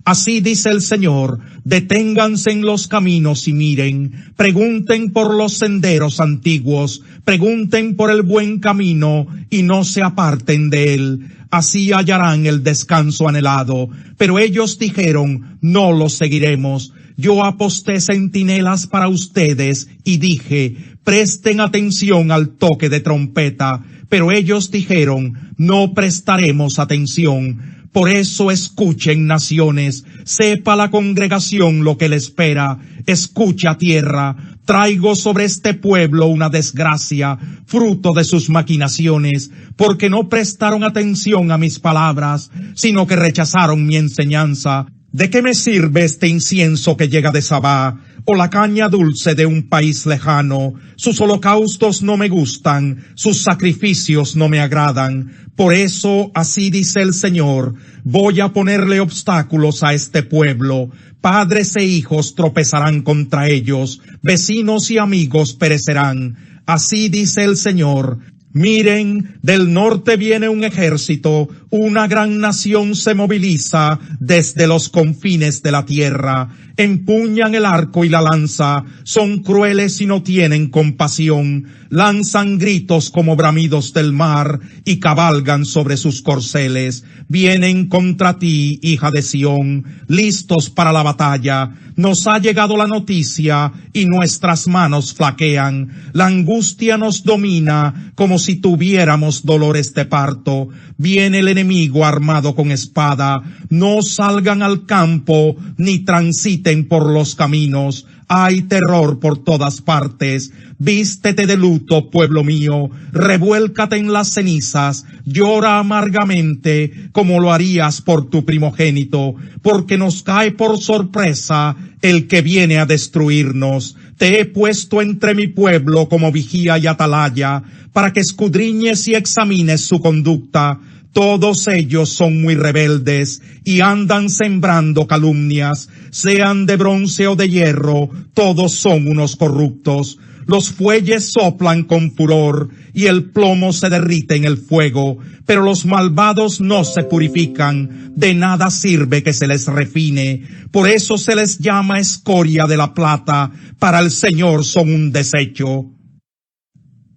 Así dice el Señor: deténganse en los caminos y miren, pregunten por los senderos antiguos, pregunten por el buen camino y no se aparten de él. Así hallarán el descanso anhelado. Pero ellos dijeron: no lo seguiremos. Yo aposté centinelas para ustedes y dije: presten atención al toque de trompeta. Pero ellos dijeron: no prestaremos atención. Por eso escuchen, naciones, sepa la congregación lo que le espera. Escucha, tierra, traigo sobre este pueblo una desgracia, fruto de sus maquinaciones, porque no prestaron atención a mis palabras, sino que rechazaron mi enseñanza. ¿De qué me sirve este incienso que llega de Sabá, o la caña dulce de un país lejano? Sus holocaustos no me gustan, sus sacrificios no me agradan. Por eso, así dice el Señor: voy a ponerle obstáculos a este pueblo. Padres e hijos tropezarán contra ellos, vecinos y amigos perecerán. Así dice el Señor: miren, del norte viene un ejército, una gran nación se moviliza desde los confines de la tierra. Empuñan el arco y la lanza, son crueles y no tienen compasión. Lanzan gritos como bramidos del mar y cabalgan sobre sus corceles. Vienen contra ti, hija de Sión, listos para la batalla. Nos ha llegado la noticia y nuestras manos flaquean. La angustia nos domina como si tuviéramos dolores de parto. Viene el enemigo armado con espada. No salgan al campo ni transiten por los caminos. Hay terror por todas partes. Vístete de luto, pueblo mío, revuélcate en las cenizas, llora amargamente como lo harías por tu primogénito, porque nos cae por sorpresa el que viene a destruirnos. Te he puesto entre mi pueblo como vigía y atalaya, para que escudriñes y examines su conducta. Todos ellos son muy rebeldes y andan sembrando calumnias, sean de bronce o de hierro, todos son unos corruptos. Los fuelles soplan con furor y el plomo se derrite en el fuego, pero los malvados no se purifican, de nada sirve que se les refine. Por eso se les llama escoria de la plata, para el Señor son un desecho.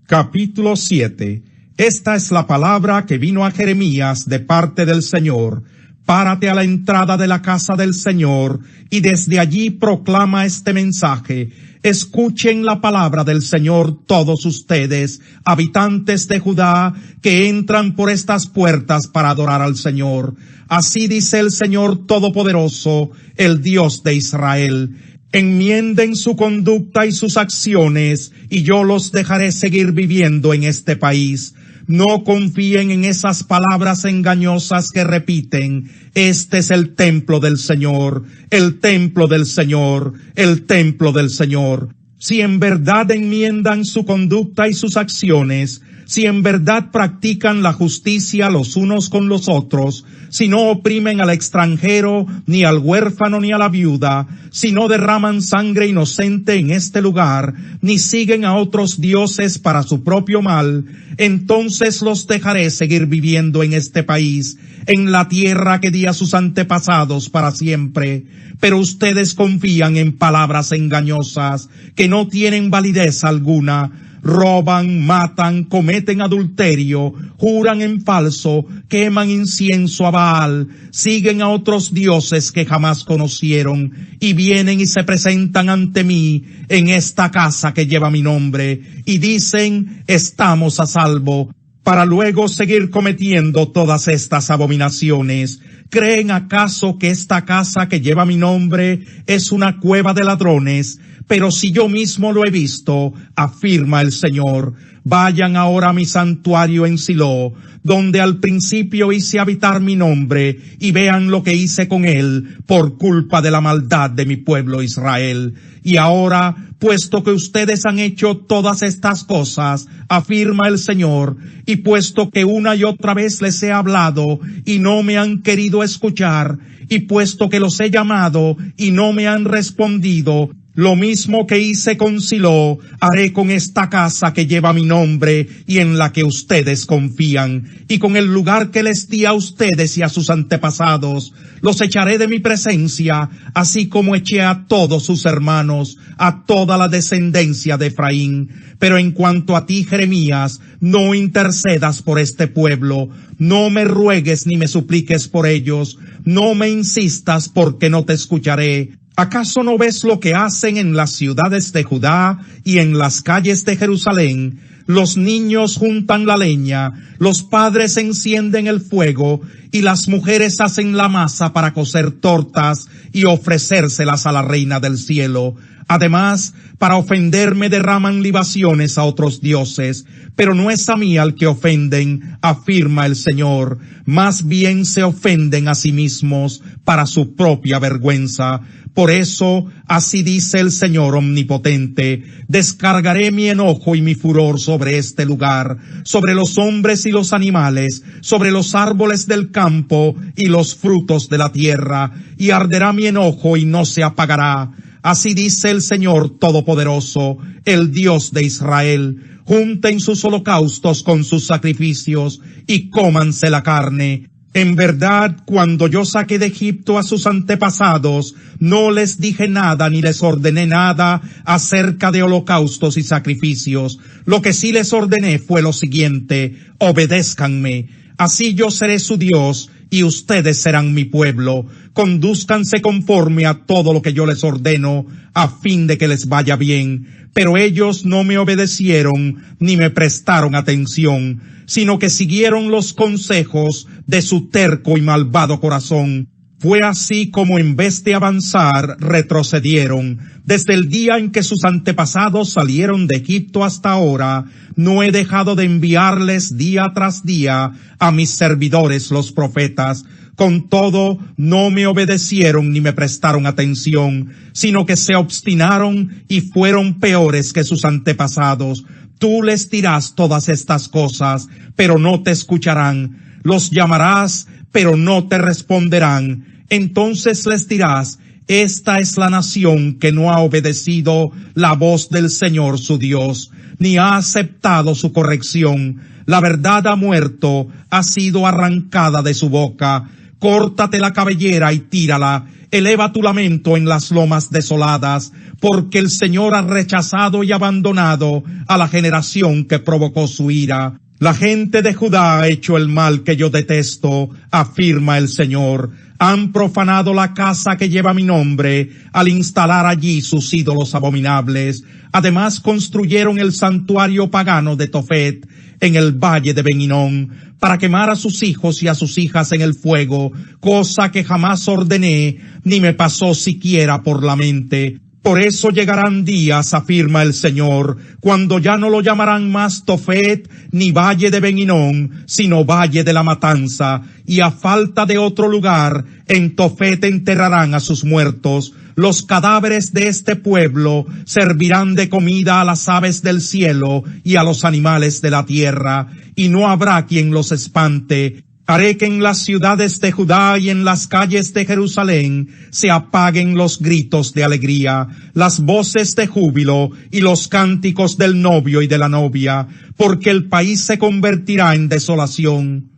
Capítulo 7. Esta es la palabra que vino a Jeremías de parte del Señor. Párate a la entrada de la casa del Señor, y desde allí proclama este mensaje. Escuchen la palabra del Señor todos ustedes, habitantes de Judá, que entran por estas puertas para adorar al Señor. Así dice el Señor Todopoderoso, el Dios de Israel: enmienden su conducta y sus acciones, y yo los dejaré seguir viviendo en este país. No confíen en esas palabras engañosas que repiten: este es el templo del Señor, el templo del Señor, el templo del Señor. Si en verdad enmiendan su conducta y sus acciones, si en verdad practican la justicia los unos con los otros, si no oprimen al extranjero, ni al huérfano, ni a la viuda, si no derraman sangre inocente en este lugar, ni siguen a otros dioses para su propio mal, entonces los dejaré seguir viviendo en este país, en la tierra que di a sus antepasados para siempre. Pero ustedes confían en palabras engañosas que no tienen validez alguna. Roban, matan, cometen adulterio, juran en falso, queman incienso a Baal, siguen a otros dioses que jamás conocieron, y vienen y se presentan ante mí en esta casa que lleva mi nombre, y dicen: estamos a salvo, para luego seguir cometiendo todas estas abominaciones. ¿Creen acaso que esta casa que lleva mi nombre es una cueva de ladrones? Pero si yo mismo lo he visto, afirma el Señor. Vayan ahora a mi santuario en Silo, donde al principio hice habitar mi nombre, y vean lo que hice con él por culpa de la maldad de mi pueblo Israel. Y ahora, puesto que ustedes han hecho todas estas cosas, afirma el Señor, y puesto que una y otra vez les he hablado y no me han querido escuchar, y puesto que los he llamado y no me han respondido, Lo mismo que hice con Silo, haré con esta casa que lleva mi nombre y en la que ustedes confían, y con el lugar que les di a ustedes y a sus antepasados. Los echaré de mi presencia, así como eché a todos sus hermanos, a toda la descendencia de Efraín. Pero en cuanto a ti, Jeremías, no intercedas por este pueblo, no me ruegues ni me supliques por ellos, no me insistas porque no te escucharé. ¿Acaso no ves lo que hacen en las ciudades de Judá y en las calles de Jerusalén? Los niños juntan la leña, los padres encienden el fuego, y las mujeres hacen la masa para cocer tortas y ofrecérselas a la reina del cielo. Además, para ofenderme derraman libaciones a otros dioses, pero no es a mí al que ofenden, afirma el Señor. Más bien se ofenden a sí mismos para su propia vergüenza. Por eso, así dice el Señor omnipotente, descargaré mi enojo y mi furor sobre este lugar, sobre los hombres y los animales, sobre los árboles del campo y los frutos de la tierra, y arderá mi enojo y no se apagará. Así dice el Señor Todopoderoso, el Dios de Israel. Junten sus holocaustos con sus sacrificios y cómanse la carne. En verdad, cuando yo saqué de Egipto a sus antepasados, no les dije nada ni les ordené nada acerca de holocaustos y sacrificios. Lo que sí les ordené fue lo siguiente: obedézcanme. Así yo seré su Dios y ustedes serán mi pueblo. Condúzcanse conforme a todo lo que yo les ordeno, a fin de que les vaya bien. Pero ellos no me obedecieron ni me prestaron atención, sino que siguieron los consejos de su terco y malvado corazón. Fue así como en vez de avanzar, retrocedieron. Desde el día en que sus antepasados salieron de Egipto hasta ahora, no he dejado de enviarles día tras día a mis servidores los profetas. Con todo, no me obedecieron ni me prestaron atención, sino que se obstinaron y fueron peores que sus antepasados. Tú les dirás todas estas cosas, pero no te escucharán. Los llamarás, pero no te responderán. Entonces les dirás: esta es la nación que no ha obedecido la voz del Señor su Dios, ni ha aceptado su corrección. La verdad ha muerto, ha sido arrancada de su boca. Córtate la cabellera y tírala. Eleva tu lamento en las lomas desoladas, porque el Señor ha rechazado y abandonado a la generación que provocó su ira. La gente de Judá ha hecho el mal que yo detesto, afirma el Señor. Han profanado la casa que lleva mi nombre, al instalar allí sus ídolos abominables. Además construyeron el santuario pagano de Tofet, en el valle de Ben-Hinnom, para quemar a sus hijos y a sus hijas en el fuego, cosa que jamás ordené, ni me pasó siquiera por la mente. Por eso llegarán días, afirma el Señor, cuando ya no lo llamarán más Tofet ni valle de Ben-Hinnom, sino valle de la matanza, y a falta de otro lugar, en Tofet enterrarán a sus muertos. Los cadáveres de este pueblo servirán de comida a las aves del cielo y a los animales de la tierra, y no habrá quien los espante. Haré que en las ciudades de Judá y en las calles de Jerusalén se apaguen los gritos de alegría, las voces de júbilo y los cánticos del novio y de la novia, porque el país se convertirá en desolación.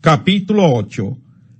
Capítulo 8.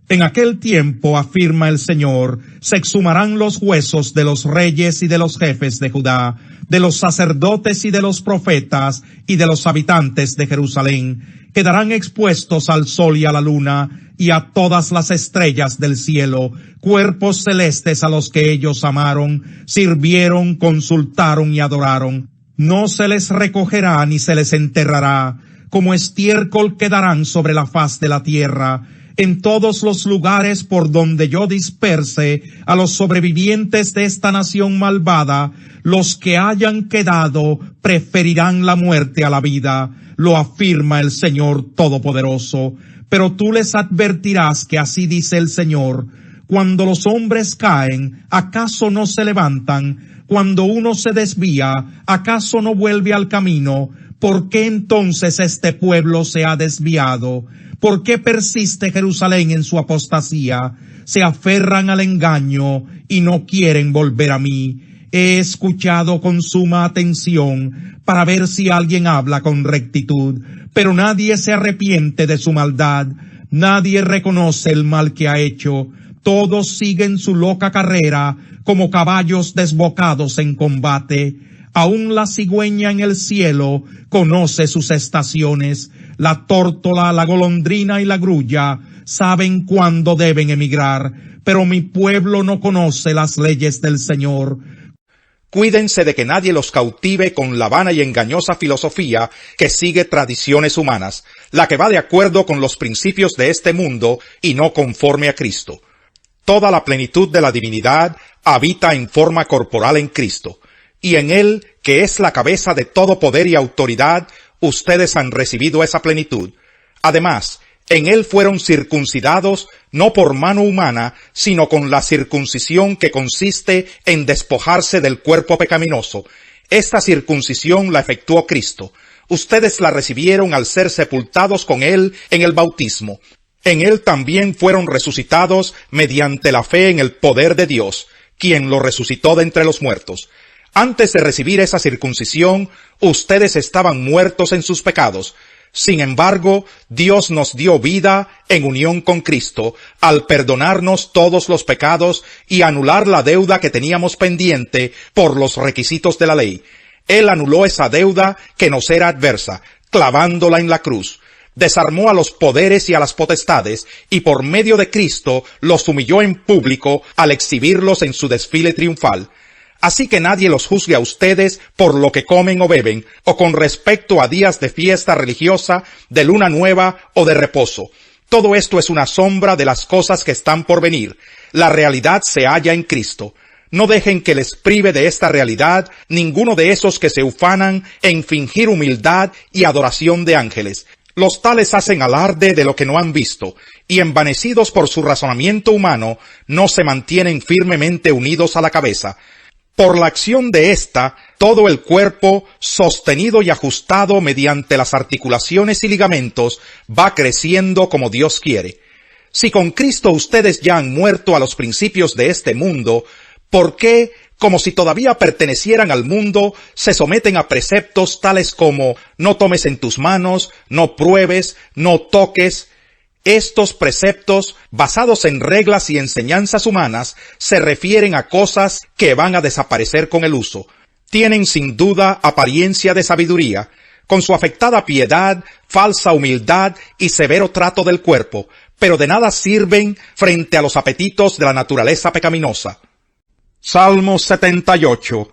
En aquel tiempo, afirma el Señor, se exhumarán los huesos de los reyes y de los jefes de Judá, de los sacerdotes y de los profetas y de los habitantes de Jerusalén. Quedarán expuestos al sol y a la luna y a todas las estrellas del cielo, cuerpos celestes a los que ellos amaron, sirvieron, consultaron y adoraron. No se les recogerá ni se les enterrará, como estiércol quedarán sobre la faz de la tierra. En todos los lugares por donde yo disperse a los sobrevivientes de esta nación malvada, los que hayan quedado preferirán la muerte a la vida, lo afirma el Señor Todopoderoso. Pero tú les advertirás que así dice el Señor: cuando los hombres caen, ¿acaso no se levantan? Cuando uno se desvía, ¿acaso no vuelve al camino? ¿Por qué entonces este pueblo se ha desviado? ¿Por qué persiste Jerusalén en su apostasía? Se aferran al engaño y no quieren volver a mí. He escuchado con suma atención para ver si alguien habla con rectitud, pero nadie se arrepiente de su maldad, nadie reconoce el mal que ha hecho, todos siguen su loca carrera como caballos desbocados en combate. Aún la cigüeña en el cielo conoce sus estaciones, la tórtola, la golondrina y la grulla saben cuándo deben emigrar, pero mi pueblo no conoce las leyes del Señor. Cuídense de que nadie los cautive con la vana y engañosa filosofía que sigue tradiciones humanas, la que va de acuerdo con los principios de este mundo y no conforme a Cristo. Toda la plenitud de la divinidad habita en forma corporal en Cristo, y en Él, que es la cabeza de todo poder y autoridad, ustedes han recibido esa plenitud. Además, en Él fueron circuncidados no por mano humana, sino con la circuncisión que consiste en despojarse del cuerpo pecaminoso. Esta circuncisión la efectuó Cristo. Ustedes la recibieron al ser sepultados con Él en el bautismo. En Él también fueron resucitados mediante la fe en el poder de Dios, quien lo resucitó de entre los muertos. Antes de recibir esa circuncisión, ustedes estaban muertos en sus pecados. Sin embargo, Dios nos dio vida en unión con Cristo, al perdonarnos todos los pecados y anular la deuda que teníamos pendiente por los requisitos de la ley. Él anuló esa deuda que nos era adversa, clavándola en la cruz. Desarmó a los poderes y a las potestades, y por medio de Cristo los humilló en público al exhibirlos en su desfile triunfal. Así que nadie los juzgue a ustedes por lo que comen o beben, o con respecto a días de fiesta religiosa, de luna nueva o de reposo. Todo esto es una sombra de las cosas que están por venir. La realidad se halla en Cristo. No dejen que les prive de esta realidad ninguno de esos que se ufanan en fingir humildad y adoración de ángeles. Los tales hacen alarde de lo que no han visto, y envanecidos por su razonamiento humano, no se mantienen firmemente unidos a la cabeza. Por la acción de ésta, todo el cuerpo, sostenido y ajustado mediante las articulaciones y ligamentos, va creciendo como Dios quiere. Si con Cristo ustedes ya han muerto a los principios de este mundo, ¿por qué, como si todavía pertenecieran al mundo, se someten a preceptos tales como no tomes en tus manos, no pruebes, no toques? Estos preceptos, basados en reglas y enseñanzas humanas, se refieren a cosas que van a desaparecer con el uso. Tienen sin duda apariencia de sabiduría, con su afectada piedad, falsa humildad y severo trato del cuerpo, pero de nada sirven frente a los apetitos de la naturaleza pecaminosa. Salmo 78.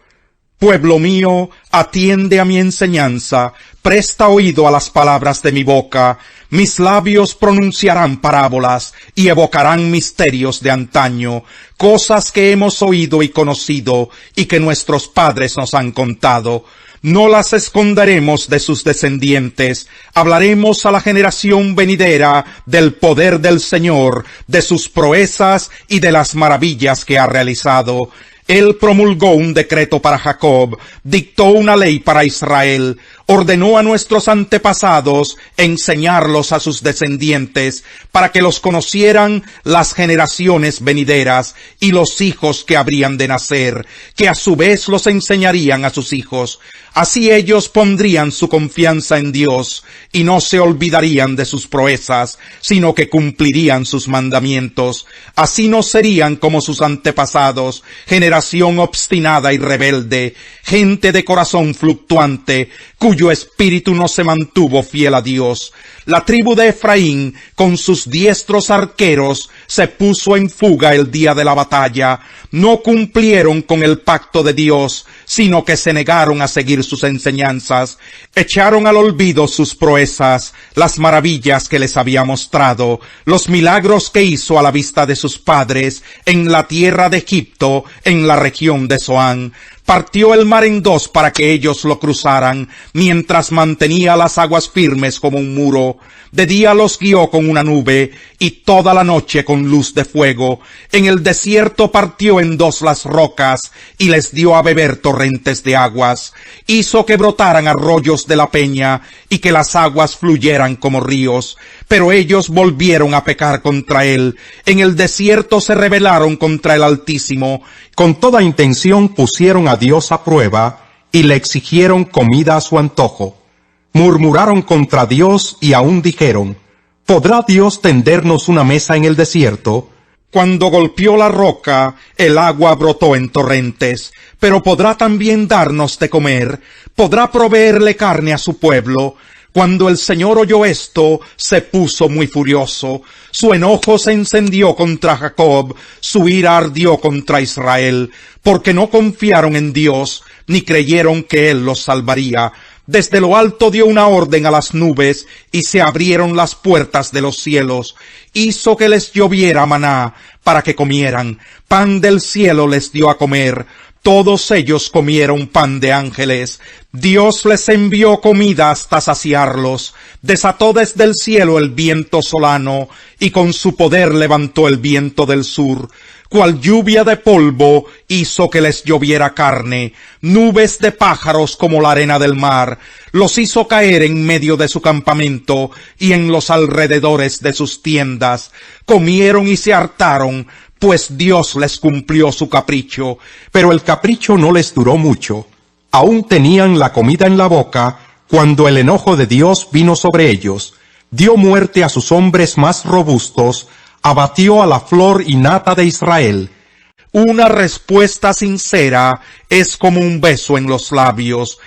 Pueblo mío, atiende a mi enseñanza, presta oído a las palabras de mi boca. Mis labios pronunciarán parábolas y evocarán misterios de antaño, cosas que hemos oído y conocido y que nuestros padres nos han contado. No las esconderemos de sus descendientes. Hablaremos a la generación venidera del poder del Señor, de sus proezas y de las maravillas que ha realizado. Él promulgó un decreto para Jacob, dictó una ley para Israel, ordenó a nuestros antepasados enseñarlos a sus descendientes, para que los conocieran las generaciones venideras y los hijos que habrían de nacer, que a su vez los enseñarían a sus hijos. Así ellos pondrían su confianza en Dios, y no se olvidarían de sus proezas, sino que cumplirían sus mandamientos. Así no serían como sus antepasados, generación obstinada y rebelde, gente de corazón fluctuante, cuyo espíritu no se mantuvo fiel a Dios. La tribu de Efraín, con sus diestros arqueros, se puso en fuga el día de la batalla. No cumplieron con el pacto de Dios, sino que se negaron a seguir sus enseñanzas. Echaron al olvido sus proezas, las maravillas que les había mostrado, los milagros que hizo a la vista de sus padres, en la tierra de Egipto, en la región de Zoán. Partió el mar en dos para que ellos lo cruzaran, mientras mantenía las aguas firmes como un muro. De día los guió con una nube, y toda la noche con luz de fuego. En el desierto partió en dos las rocas, y les dio a beber torrentes de aguas. Hizo que brotaran arroyos de la peña, y que las aguas fluyeran como ríos. pero ellos volvieron a pecar contra él. En el desierto se rebelaron contra el Altísimo. Con toda intención pusieron a Dios a prueba y le exigieron comida a su antojo. Murmuraron contra Dios y aún dijeron: ¿podrá Dios tendernos una mesa en el desierto? Cuando golpeó la roca, el agua brotó en torrentes. Pero podrá también darnos de comer, podrá proveerle carne a su pueblo. Cuando el Señor oyó esto, se puso muy furioso. Su enojo se encendió contra Jacob, su ira ardió contra Israel, porque no confiaron en Dios, ni creyeron que Él los salvaría. Desde lo alto dio una orden a las nubes, y se abrieron las puertas de los cielos. Hizo que les lloviera maná, para que comieran. Pan del cielo les dio a comer. Todos ellos comieron pan de ángeles. Dios les envió comida hasta saciarlos. Desató desde el cielo el viento solano, y con su poder levantó el viento del sur. Cual lluvia de polvo hizo que les lloviera carne, nubes de pájaros como la arena del mar. Los hizo caer en medio de su campamento y en los alrededores de sus tiendas. Comieron y se hartaron, pues Dios les cumplió su capricho. Pero el capricho no les duró mucho. Aún tenían la comida en la boca cuando el enojo de Dios vino sobre ellos. Dio muerte a sus hombres más robustos, abatió a la flor y nata de Israel. Una respuesta sincera es como un beso en los labios,